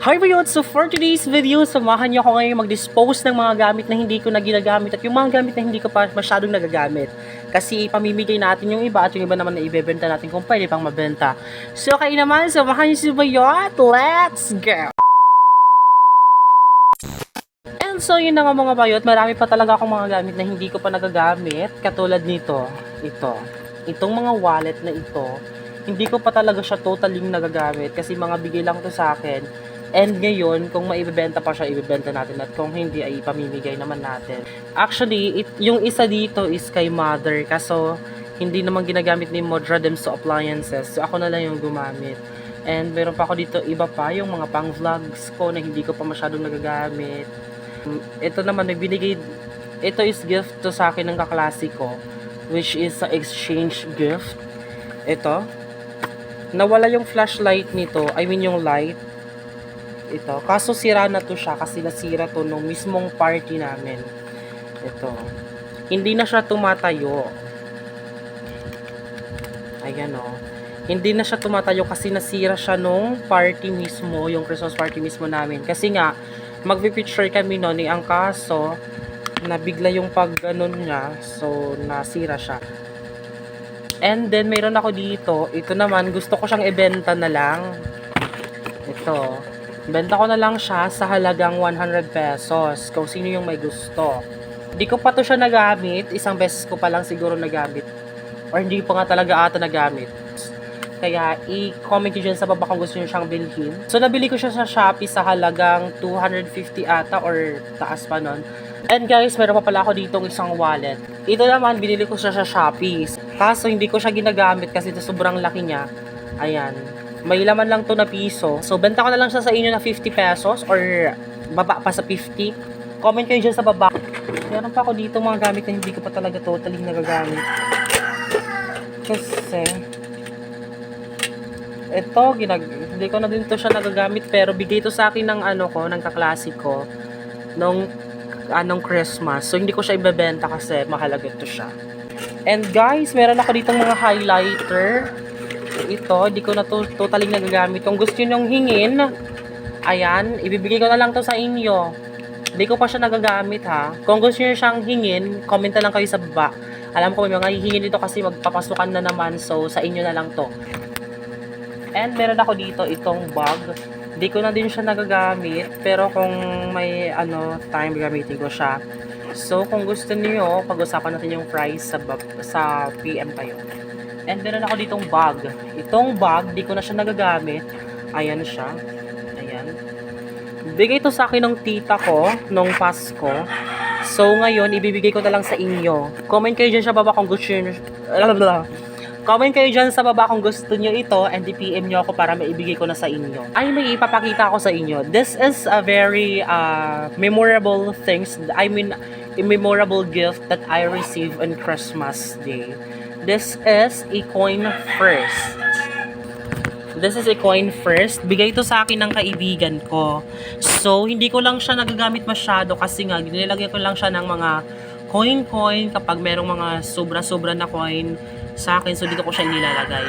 Hi Bayot! So for today's video, samahan niyo ako ngayon mag-dispose ng mga gamit na hindi ko na ginagamit at yung mga gamit na hindi ko pa masyadong nagagamit. Kasi pamimigay natin yung iba at yung iba naman na ibebenta natin kung pwede pang mabenta. So kayo naman, samahan niyo si Bayot! Let's go! And so yun na nga mga Bayot, marami pa talaga akong mga gamit na hindi ko pa nagagamit. Katulad nito, itong mga wallet na ito, hindi ko pa talaga siya totally nagagamit kasi mga bigay lang to sa akin. And ngayon, kung maibebenta pa siya, ibebenta natin. At kung hindi, ay ipamimigay naman natin. Actually, yung isa dito is kay mother. Kaso, hindi naman ginagamit ni Modra Demso Appliances. So, ako na lang yung gumamit. And meron pa ako dito iba pa, yung mga pang-vlogs ko na hindi ko pa masyadong nagagamit. Ito naman, ito is gift to sa akin ng kaklase ko. Which is sa exchange gift. Ito. Nawala yung flashlight nito. I mean yung light. Ito. Kaso sira na to siya kasi nasira to nung mismong party namin. Ito. Hindi na siya tumatayo. Ayan o. Hindi na siya tumatayo kasi nasira siya nung party mismo, yung Christmas party mismo namin. Kasi nga, mag-picture kami noon ang kaso, nabigla yung pag-ganon niya. So, nasira siya. And then, mayroon ako dito. Ito naman, gusto ko siyang ibenta na lang. Ito. Benta ko na lang siya sa halagang 100 pesos. Kung sino yung may gusto. Hindi ko pa to siya nagamit. Isang beses ko pa lang siguro nagamit. Or hindi pa nga talaga ata nagamit. Kaya, i-comment nyo dyan sa baba kung gusto nyo siyang bilhin. So, nabili ko siya sa Shopee sa halagang 250 ata or taas pa nun. And guys, meron pa pala ako ditong isang wallet. Ito naman, binili ko siya sa Shopee. Kaso, hindi ko siya ginagamit kasi ito sobrang laki niya. Ayan. May laman lang to na piso. So, benta ko na lang siya sa inyo na 50 pesos or baba pa sa 50. Comment kayo dyan sa baba. Meron pa ako dito mga gamit na hindi ko pa talaga totally nagagamit. Kasi, ito, hindi ko na din to siya nagagamit pero bigay to sa akin ng ng kaklase ko nung Christmas. So, hindi ko siya ibebenta kasi mahalaga to siya. And guys, meron ako ditong mga highlighter. Ito, di ko na to totally nagagamit. Kung gusto nyo nyung hingin, ayan, ibibigay ko na lang to sa inyo. Di ko pa siya nagagamit ha. Kung gusto nyo siyang hingin, comment na lang kayo sa baba. Alam ko may mga hihingin dito kasi magpapasukan na naman. So, sa inyo na lang to. And meron ako dito itong bag. Di ko na din siya nagagamit. Pero kung may time, gamitin ko siya. So, kung gusto niyo, pag-usapan natin yung price sa PM kayo. And meron ako ditong bag. Itong bag, di ko na siya nagagamit. Ayan siya. Ayan. Bigay ito sa akin ng tita ko nung Pasko. So, ngayon, ibibigay ko na lang sa inyo. Comment kayo dyan sa baba kung gusto nyo. Comment kayo dyan sa baba kung gusto nyo ito and i-PM nyo ako para maibigay ko na sa inyo. Ay, may ipapakita ako sa inyo. This is a very memorable things. I mean, a memorable gift that I received on Christmas Day. This is a coin first. This is a coin first. Bigay ito sa akin ng kaibigan ko. So, hindi ko lang siya nagagamit masyado kasi nga, nilagyan ko lang siya ng mga coin kapag merong mga sobra-sobra na coin sa akin. So, dito ko siya inilalagay.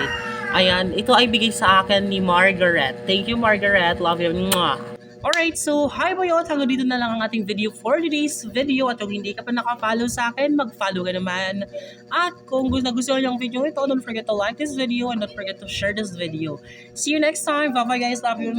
Ayan, ito ay bigay sa akin ni Margaret. Thank you, Margaret. Love you. Mwah! Alright, so hi Bayot! Hanggang dito na lang ang ating video for today's video. At kung hindi ka pa naka-follow sa akin, mag-follow ka naman. At kung nagustuhan yung video ito, don't forget to like this video and don't forget to share this video. See you next time. Bye-bye guys. Love you.